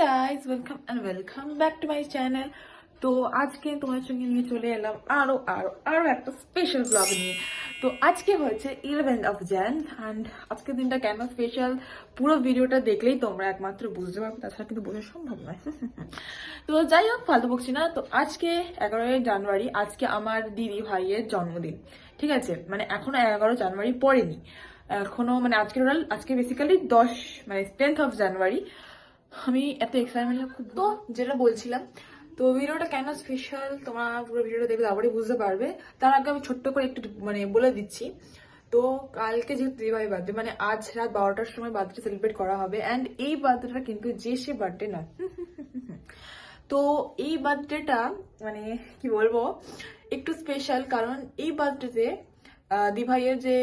Guys welcome back to my channel. তো আজকে তোমার সঙ্গে নিয়ে চলে এলাম আরো একটা স্পেশাল ব্লগ নিয়ে। তো আজকে হচ্ছে 11th jan অ্যান্ড আজকের দিনটা কেন স্পেশাল পুরো ভিডিওটা দেখলেই তোমরা একমাত্র বুঝতে পারবে, তাছাড়া কিন্তু বোঝা সম্ভব নয়। তো যাই হোক, ফালতু বকছি না। তো আজকে 11ই জানুয়ারি, আজকে আমার দিদি ভাইয়ের জন্মদিন। ঠিক আছে, মানে এখনো 11 জানুয়ারি পড়েনি এখনো, মানে আজকে বেসিক্যালি 10th জানুয়ারি। আমি এত এক্সাইটমেন্ট খুব। তো যেটা বলছিলাম, তো ভিডিওটা কেন স্পেশাল তোমরা পুরো ভিডিওটা দেখবে তারপরে বুঝতে পারবে। তার আগে আমি ছোট্ট করে একটু বলে দিচ্ছি। তো কালকে যেহেতু দিদিভাই বার্থডে, মানে আজ রাত 12টার সময় বার্থডে সেলিব্রেট করা হবে। অ্যান্ড এই বার্থডেটা কিন্তু যে সে বার্থডে নয়। তো এই বার্থডেটা মানে কি বলবো, একটু স্পেশাল, কারণ এই বার্থডেতে দিভাইয়ের যে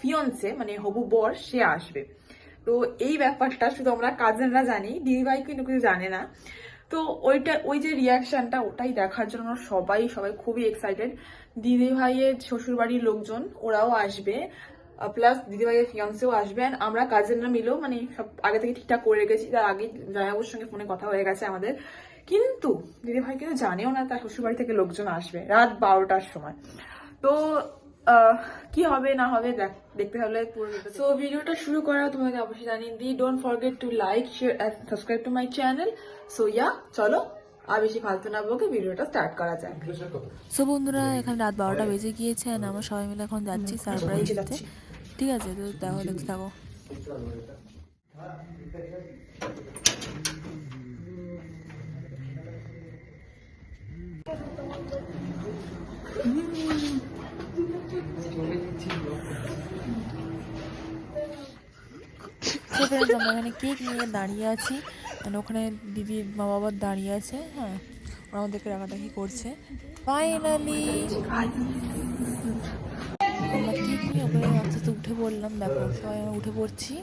ফিয়ন্সে মানে হবু বর সে আসবে। তো এই ব্যাপারটা শুধু আমরা কাজিনরা জানি, দিদিভাই কিন্তু কিছু জানে না। তো ওই যে রিয়াকশনটা, ওটাই দেখার জন্য সবাই খুবই এক্সাইটেড। দিদিভাইয়ের শ্বশুর বাড়ির লোকজন ওরাও আসবে, প্লাস দিদিভাইয়ের ফিয়ন্সেও আসবে। আর আমরা কাজিনরা মিলেও মানে সব আগে থেকে ঠিকঠাক করে রেখেছি। তার আগে জামাইবাবুর সঙ্গে ফোনে কথা হয়ে গেছে আমাদের, কিন্তু দিদিভাই কিন্তু জানেও না তার শ্বশুর বাড়ি থেকে লোকজন আসবে রাত 12টার সময়। তো কি হবে না হবে দেখতে হলে পুরো। সো ভিডিওটা শুরু করা তোমাকে অবশ্যই জানিয়ে দিই, don't forget to like, share and subscribe to my channel. So চলো আর বেশি ফালতু না বকে ভিডিওটা স্টার্ট করা যাক। সো বন্ধুরা, এখানে রাত 12টা বেজে গিয়েছে। আমরা সবাই মিলে এখন যাচ্ছি সারপ্রাইজ দিতে। ঠিক আছে, তো দেখো, দেখতে থাকো। আমরা এখানে কেক নিয়ে দাঁড়িয়ে আছি, ওখানে দিদির মা বাবার দাঁড়িয়ে আছে। হ্যাঁ, ওরা আমাদেরকে রাগাটাকি করছে। ফাইনালি আমরা কেক নিয়ে ওপরে আস্তে আস্তে উঠে পড়লাম। দেখো, সবাই আমরা উঠে পড়ছি।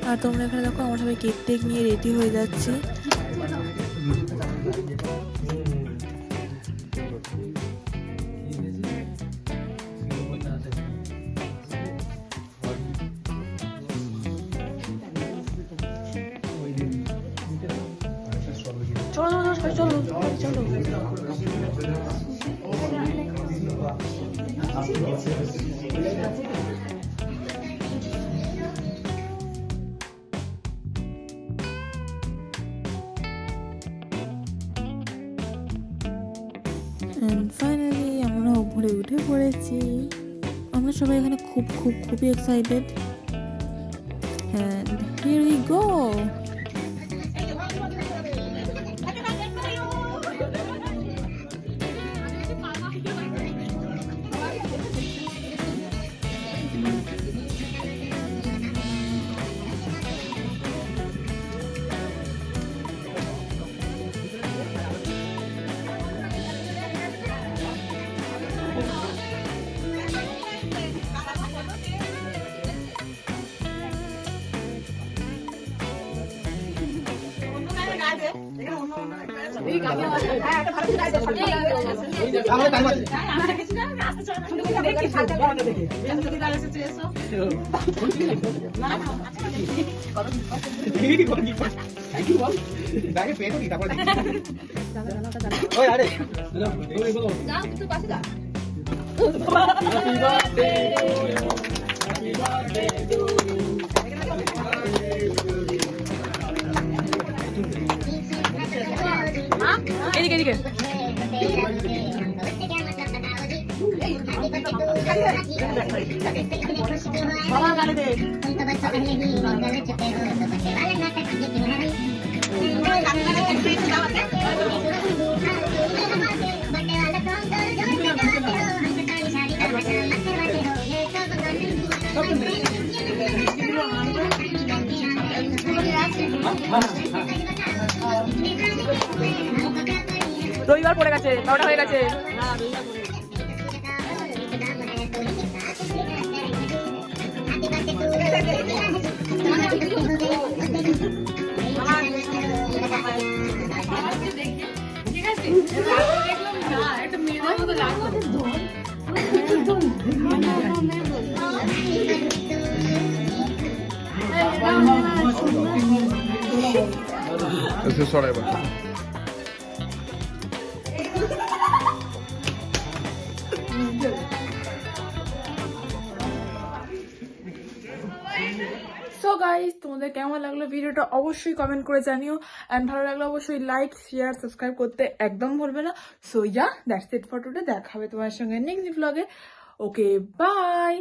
আর তোমরা এখানে দেখো, আমরা সবাই কেক টেক নিয়ে রেডি হয়ে যাচ্ছি। ফাইনালি আমরা উপরে উঠে পড়েছি। আমরা সবাই এখানে খুবই excited. And here we go. এদিকে রবিবার পড়ে গেছে, 12টা হয়ে গেছে। ঠিক আছে, দেখলাম না একটা সরাই বা সো গাইস, তোমাদের কেমন লাগলো ভিডিওটা অবশ্যই কমেন্ট করে জানিও, এন্ড ভালো লাগলে অবশ্যই লাইক শেয়ার সাবস্ক্রাইব করতে একদম ভুলবে না। So yeah that's it for today. দেখা হবে তোমার সঙ্গে নেক্সট ব্লগে। ওকে, বাই।